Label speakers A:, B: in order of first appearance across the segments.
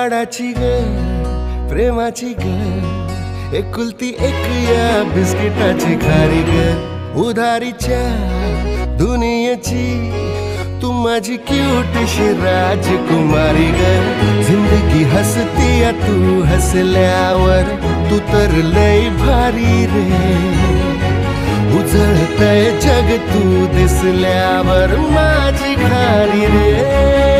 A: लाडाची ग प्रेमाची ग एकुलती एक या बिस्किटाची खारी ग उधारीच्या दुनियेची तू माझी क्यूटशी राजकुमारी ग जिंदगी हसती या तू हसल्यावर तू तर लय भारी रे उजळतय जग तू दिसल्यावर माझी खारी रे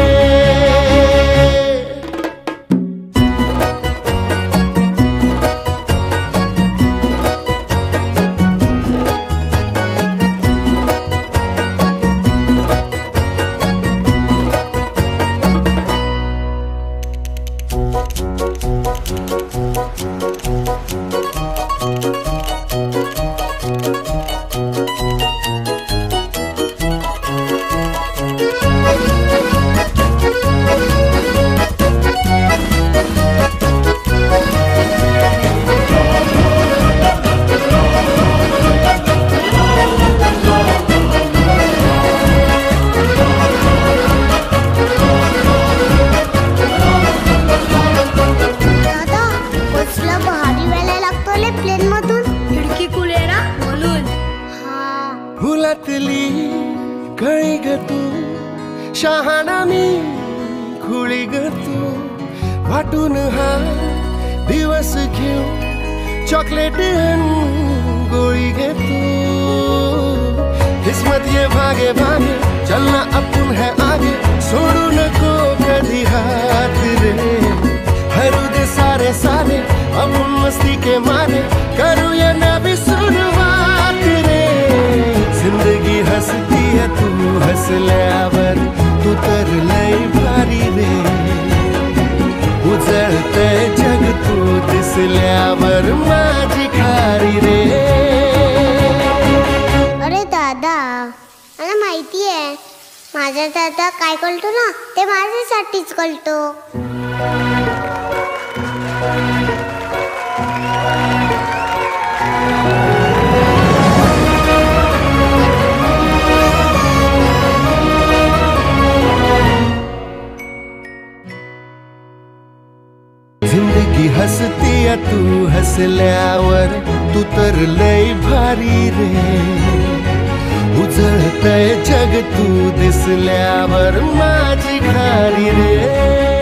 A: फुलातली कळी ग तू शहाणा मी खुळी ग तू वाटून हा दिवस घेऊ चॉकलेट गोळी ग तू किस्मत ये भागे भागे चलना अपन है आगे छोड़ू नको कधी हाथ रे हरू दे सारे सारे अपन मस्ती के मारे करू या नवी शुरुआत रे जिंदगी हसती है तू हसल्यावर तू तर लय भारी रे उजळते जग तू दिसल्यावर माझी खारी रे
B: अरे दादा मला माहिती आहे माझा दादा काय करतो ना ते माझ्यासाठीच करतो
A: जिंदगी हसती या तू हसल्यावर तू तर लय भारी रे उजळतय जग तू दिसल्यावर माझी खारी रे